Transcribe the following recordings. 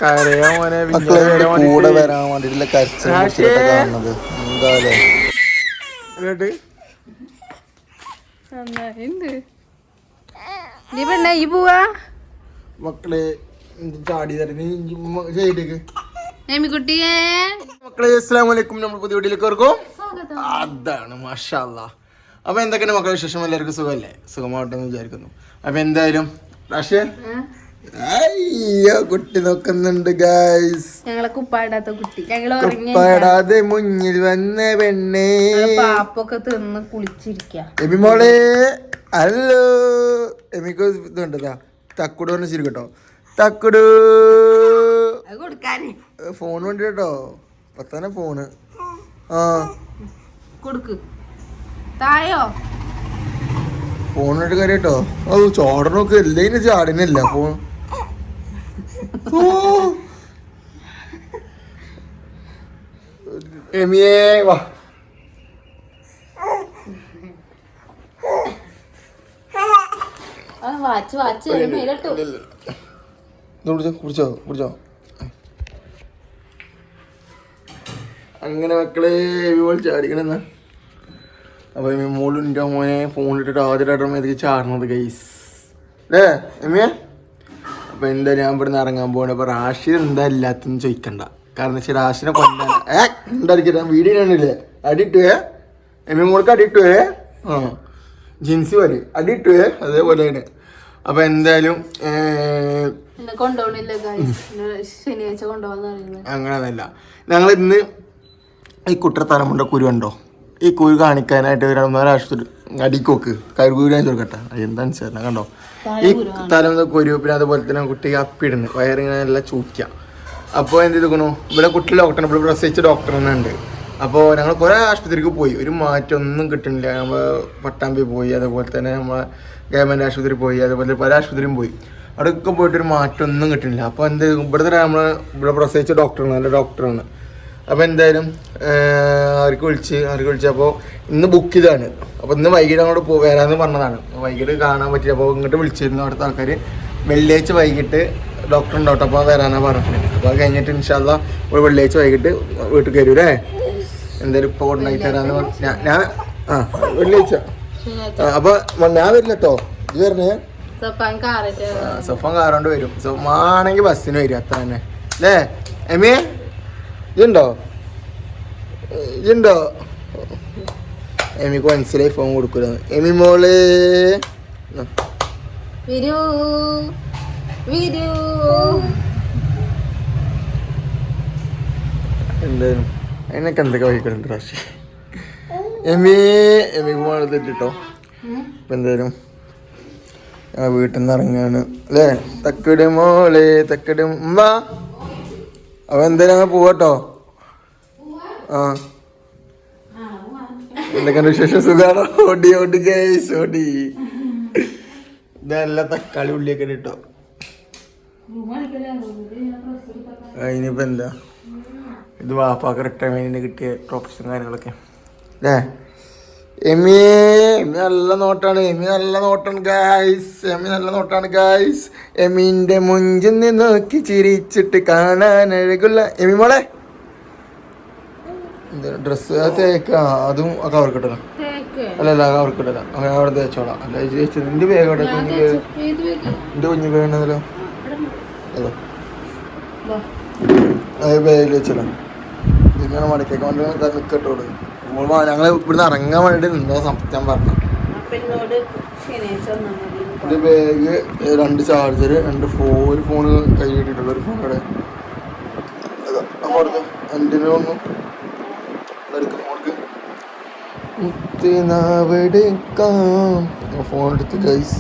കൂടെ വരാൻ വേണ്ടിട്ടുള്ള കരച്ചിലൊക്കെ കാണുന്നത് മക്കളെ ചാടി മക്കളെ അസ്സലാമു അലൈക്കും. നമ്മൾ പുതിയ വീട്ടിലേക്ക് ഇറക്കും. അതാണ് മാഷാ അല്ലാഹ്. അപ്പൊ എന്തൊക്കെയാണ് മക്കളെ വിശേഷം? എല്ലാവർക്കും സുഖമല്ലേ? സുഖമാവട്ടെ എന്ന് വിചാരിക്കുന്നു. അപ്പൊ എന്തായാലും അയ്യോ കുട്ടി നോക്കുന്നുണ്ട് ഗൈസ്. കുപ്പാടാതെ മുന്നിൽ വന്ന പെണ്ണേ പാപ്പൊക്കെ തിന്ന് കുളിച്ചിരിക്ക. എമിമോളെ ഹലോ. എമിക്ക് ഇതുണ്ടതാ തക്കുട് പറഞ്ഞ ശരി കേട്ടോ. തക്കുടു ഫോൺ വേണ്ടി കേട്ടോ. പത്താനെ ഫോണ് കൊടുക്ക് തായോ ഫോൺ വേണ്ടി കാര്യം കേട്ടോ. അത് ചോടനൊക്കെ എല്ലാം ചാടിനില്ല ഫോൺ. എമിയേ വാ. കുടിച്ചോ. അങ്ങനെ മക്കളെ ചാടിക്കണെന്ന്. അപ്പൊ മോളിൻ്റെ മോനെ ഫോണിലിട്ടിട്ട് ആദ്യമായിട്ടാണ് ഇതിൽ ചാടുന്നത് ഗൈസ് അല്ലേ എമ്മിയെ? അപ്പൊ എന്തായാലും ഞാൻ ഇവിടുന്ന് ഇറങ്ങാൻ പോകണേ. അപ്പൊ റാഷിദ് എന്താ ഇല്ലാത്തെന്ന് ചോദിക്കണ്ട. കാരണം വെച്ചാൽ റാഷിനെ കൊല്ലാൻ ഉണ്ടായിരിക്കും വീഡിയോ ആണില്ലേ അടിയിട്ടുവേ. എമ്മി മോൾക്ക് അടിയിട്ടുവേ. ജിൻസി വരെ അടിയിട്ടുവേ അതേപോലെയാണ്. അപ്പൊ എന്തായാലും അങ്ങനെയല്ല. ഞങ്ങൾ ഇന്ന് ഈ കുട്ടത്തലമുണ്ട കുരു ഉണ്ടോ, ഈ കുരു കാണിക്കാനായിട്ട് ആശുപത്രി അടിക്കോക്ക് കരുകൂരി ചോദിക്കട്ടെ. എന്താണെന്ന് വെച്ചാൽ കണ്ടോ ഈ തലം കുരു. പിന്നെ അതുപോലെ തന്നെ കുട്ടിക്ക് അപ്പിടുന്നു വയറിങ്ങനെ എല്ലാം ചൂക്കുക. അപ്പോൾ എന്ത് ചെയ്തേക്കണു ഇവിടെ കുട്ടി ഡോക്ടർ ഇവിടെ പ്രസവിച്ച ഡോക്ടർ തന്നെ ഉണ്ട്. അപ്പോൾ ഞങ്ങൾ കുറേ ആശുപത്രിക്ക് പോയി, ഒരു മാറ്റം ഒന്നും കിട്ടുന്നില്ല. നമ്മൾ പട്ടാമ്പി പോയി, അതുപോലെ തന്നെ നമ്മളെ ഗവൺമെൻറ് ആശുപത്രി പോയി, അതുപോലെ പല ആശുപത്രിയും പോയി. അവിടെയൊക്കെ പോയിട്ടൊരു മാറ്റം ഒന്നും കിട്ടുന്നില്ല. അപ്പോൾ എന്ത് ഇവിടുത്തെ നമ്മൾ ഇവിടെ പ്രസവിച്ച ഡോക്ടറാണ്, നല്ല ഡോക്ടറാണ്. അപ്പോൾ എന്തായാലും അവർക്ക് വിളിച്ചപ്പോൾ ഇന്ന് ബുക്ക് ചെയ്താണ്. അപ്പോൾ ഇന്ന് വൈകിട്ട് അങ്ങോട്ട് വരാമെന്ന് പറഞ്ഞതാണ്. വൈകിട്ട് കാണാൻ പറ്റില്ല. അപ്പോൾ ഇങ്ങോട്ട് വിളിച്ചിരുന്നു അവിടുത്തെ ആൾക്കാർ. വെള്ളിയാഴ്ച വൈകിട്ട് ഡോക്ടർ ഉണ്ടാവട്ടെ അപ്പോൾ വരാനാണ് പറഞ്ഞത്. അപ്പോൾ അത് കഴിഞ്ഞിട്ട് ഇൻഷാ അല്ലാഹ് ഒരു വെള്ളിയാഴ്ച വൈകിട്ട് വീട്ടിൽ കയറൂലേ. എന്തായാലും ഇപ്പോൾ കൊണ്ടായി തരാമെന്ന് പറഞ്ഞു. ഞാൻ വെള്ളിയാഴ്ച അപ്പോൾ ഞാൻ വരില്ല കേട്ടോ. ഇത് വരണേ സഫാൻ കാറുകൊണ്ട് വരും. സഫാണെങ്കിൽ ബസ്സിന് വരും. അത്ര തന്നെ അല്ലേ എമിയെ? ഇതുണ്ടോ എമിക്ക് മനസ്സിലായി ഫോൺ കൊടുക്കൂല. എമി മോള് എന്തായാലും അതിനൊക്കെ എന്തൊക്കെ വഹിക്കുന്നുണ്ട് രാശി. എമിക്ക് മോള് തെറ്റിട്ടോ. ഇപ്പം എന്തായാലും ഞങ്ങൾ വീട്ടിൽ നിന്ന് ഇറങ്ങാണ് അല്ലേ. തക്കടി മോളെ തക്കടി ഉമ്മ. അപ്പൊ എന്തായാലും ഞങ്ങൾ പോവാട്ടോ. എന്തൊക്കെ വിശേഷം? സുഖാണോ? ഓടി ഗൈസ് ഓടി. ഇതെല്ലാം തക്കാളി ഉള്ളിയൊക്കെ ഇട്ടോ. അതിനിപ്പോ എന്താ ഇത് വാപ്പാക്ക് റിട്ടയർമെന്റിന് കിട്ടിയ പ്രൊഫഷൻ കാര്യങ്ങളൊക്കെ അല്ലേ. എമി നല്ല നോട്ടാണ് ഗായ്സ്. എമീന്റെ മുഞ്ചിൽ നിന്ന് നോക്കി ചിരിച്ചിട്ട് കാണാൻ അഴകുള്ള എമി മോളെ. ഡ്രസ്സ് തേക്ക അതും കവർ കിട്ടല അല്ലല്ല കവർ കിട്ടല. അങ്ങനെ അവിടെ തേച്ചോളാം. അല്ല ചേച്ചി നിന്റെ ബാഗ് അവിടെ എന്റെ കുഞ്ഞു ബാഗുണ്ടല്ലോ അത് ബാഗിൽ വെച്ചല്ലോ. ഇങ്ങനെ മടക്കേക്ക് കൊണ്ട് നിൽക്കട്ടോളൂ. ഞങ്ങൾ ഇവിടുന്ന് ഇറങ്ങാൻ വേണ്ടിട്ട് നിന്നോ ഞാൻ പറഞ്ഞു. ഒരു ബാഗ്, 2 ചാർജർ, 2 ഒരു ഫോണ് കൈ കിട്ടിയിട്ടുള്ള ഒരു ഫോൺ ഇവിടെ എൻ്റെ ഒന്നും ഫോൺ എടുത്ത് ഗൈസ്.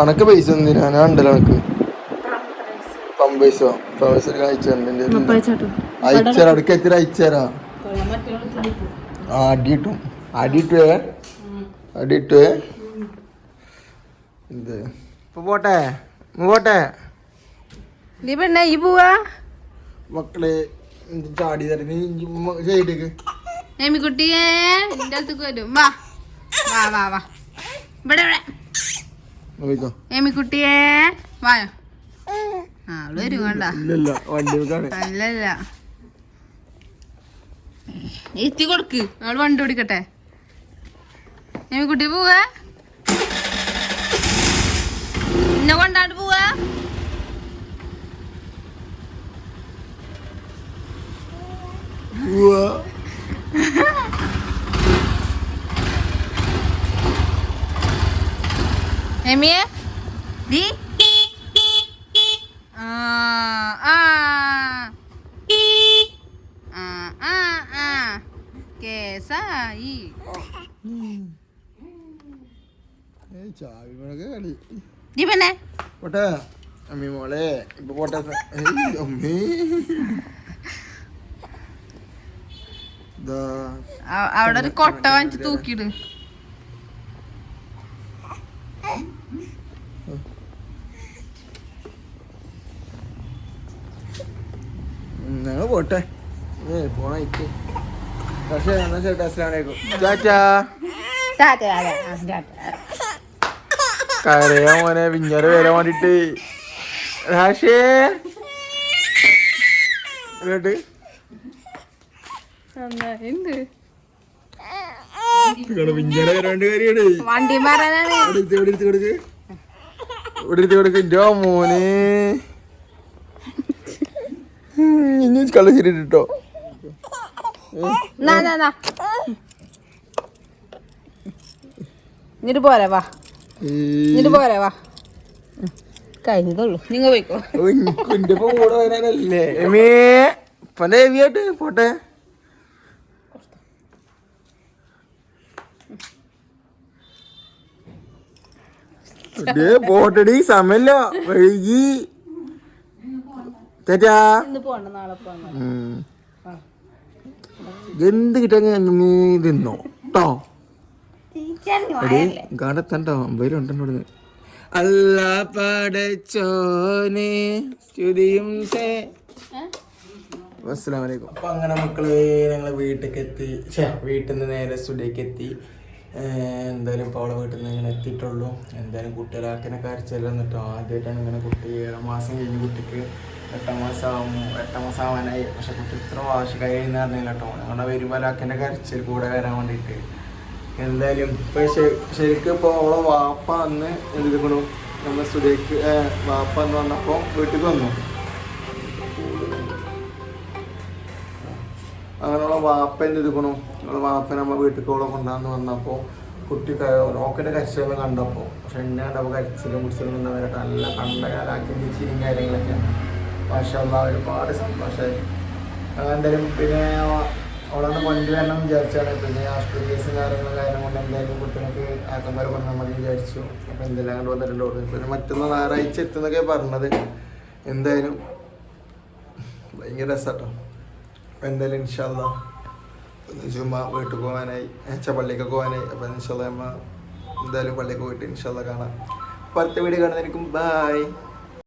അനക്ക് പൈസ എന്തിനാ? ഞാൻ ഉണ്ടല്ലോ അനക്ക് പമ്പൈസ അയച്ചരാ അടുക്ക എത്തിരി അയച്ചരാ. അടിയിട്ടുവേ ഇത് പോട്ടെ മക്കളെ ചാടി ചെയ്തേക്ക്. കുട്ടിയെ എന്റെ അടുത്തേക്ക് വരും. വാ ഇവിടെ കുട്ടിയെ വായോ. അവള് വരും വേണ്ട. ഇല്ലല്ല വണ്ടി വെക്കാണ്. അല്ലല്ല എത്തി കൊടുക്ക്, അവള് വണ്ടി ഓടിക്കട്ടെ. കുട്ടി പോവാ, എന്നെ കൊണ്ടാണ്ട് പോവാ. എമിയെ ദി ആ ആ ആ ആ ആ കേസായി. കളി ദീപന്നെ പോട്ടെ അമ്മി മോളെ, ഇപ്പൊ പോട്ടെ. അമ്മേ അവിടെ ഒരു കൊട്ട വാങ്ങിച്ച് തൂക്കിയിട്. ഞങ്ങൾ പോട്ടെ, പോണേക്ക്. പക്ഷേ എന്നാ ചേട്ടാ, അസ്സലാമലൈക്കും. ചാച്ചാ കരയാ മോനെ, വിഞ്ഞാറ് വരാൻ വേണ്ടിട്ട്. രാശേ കേട്ട് വിഞ്ഞാറ് വരാണ്ട് കാര്യമാണ്. വണ്ടി മാറാനാണ്. കൊടുക്കോ മോനെ, ഇനി കളിച്ചിട്ടോ. ഇങ്ങോട്ട് പോരെ വാ, ഇങ്ങോട്ട് പോരെ വാ. കഴിഞ്ഞതുള്ളൂ, നിങ്ങൾ പോയിക്കോ. എന്റെ കൂടെ വരാനല്ലേ എമേ പല ഹെവിയായിട്ട് പോട്ടെ. പോട്ടടി, സമയല്ല, വൈകി. ചേച്ചാ എന്ത് കിട്ടാൻ നീ തിന്നോ ട്ടോ. കാടത്തണ്ടോ വരും അല്ല പടച്ചോനെ സ്തുതിയും. അസ്സലാമലൈക്കും. അപ്പൊ അങ്ങനെ മക്കള് ഞങ്ങള് വീട്ടിലേക്ക് എത്തി. വീട്ടിൽ നിന്ന് നേരെ സ്റ്റുഡിയോക്ക് എത്തി. എന്തായാലും ഇപ്പോൾ അവളെ വീട്ടിൽ നിന്ന് ഇങ്ങനെ എത്തിയിട്ടുള്ളൂ. എന്തായാലും കുട്ടികളാക്കിനെ കരച്ചെല്ലാം എന്നിട്ടോ. ആദ്യമായിട്ടാണ് ഇങ്ങനെ കുട്ടി 7 മാസം കഴിഞ്ഞ് കുട്ടിക്ക് 8 മാസം ആവാനായി. പക്ഷെ കുട്ടി ഇത്ര വാശിക്കായി എന്ന് പറഞ്ഞില്ല കേട്ടോ. ഞങ്ങളുടെ വരുമ്പോലാക്കിൻ്റെ കരച്ചിൽ കൂടെ വരാൻ വേണ്ടിയിട്ട്. എന്തായാലും ഇപ്പോൾ ശരിക്കും ഇപ്പോൾ അവളെ വാപ്പ അന്ന് എന്തിരിക്കണു, നമ്മുടെ സ്റ്റുഡിയോക്ക് വാപ്പ എന്ന് പറഞ്ഞപ്പോൾ വീട്ടിൽ വന്നു. അങ്ങനെയുള്ള വാപ്പ എന്തിരിക്കണു, ഞങ്ങൾ വാപ്പ നമ്മൾ വീട്ടിൽ ഓളെ കൊണ്ടാന്ന് വന്നപ്പോൾ കുട്ടി റോക്കറ്റ് കരച്ചിലൊന്നും കണ്ടപ്പോൾ. പക്ഷെ എന്നെ കണ്ടപ്പോൾ കരച്ചിലും കുടിച്ചിലും ഉണ്ടാവാനായിട്ട് നല്ല കണ്ട കാലാക്കി ചിരിയും കാര്യങ്ങളൊക്കെ. പക്ഷേ ഒരുപാട് സന്തോഷമായി. എന്തായാലും പിന്നെ അവളൊന്ന് കൊണ്ടുവരണം വിചാരിച്ചാണ്. പിന്നെ ആശുപത്രി കേസും കാര്യങ്ങളും കൊണ്ട് എന്തായാലും കുട്ടികൾക്ക് ആക്കന്മാർ പറഞ്ഞാൽ മതി വിചാരിച്ചു. അപ്പോൾ എന്തെല്ലാം കണ്ട് വന്നിട്ടുണ്ടോ. പിന്നെ മറ്റൊന്ന് ഞായറാഴ്ച എത്തുന്നൊക്കെ പറഞ്ഞത്. എന്തായാലും ഭയങ്കര രസമാട്ടോ. അപ്പോൾ എന്തായാലും ഇൻഷാ അല്ലാഹ് ചുമ്മാ വീട്ടിൽ പോകാനായി, പള്ളിക്കൊക്കെ പോകാനായി. അപ്പോൾ ഇൻഷാ അല്ലാഹ് നമ്മൾ എന്തായാലും പള്ളിക്ക് പോയിട്ട് ഇൻഷാ അല്ലാഹ് കാണാം. അടുത്ത വീഡിയോ കാണുന്നതായിരിക്കും. ബൈ.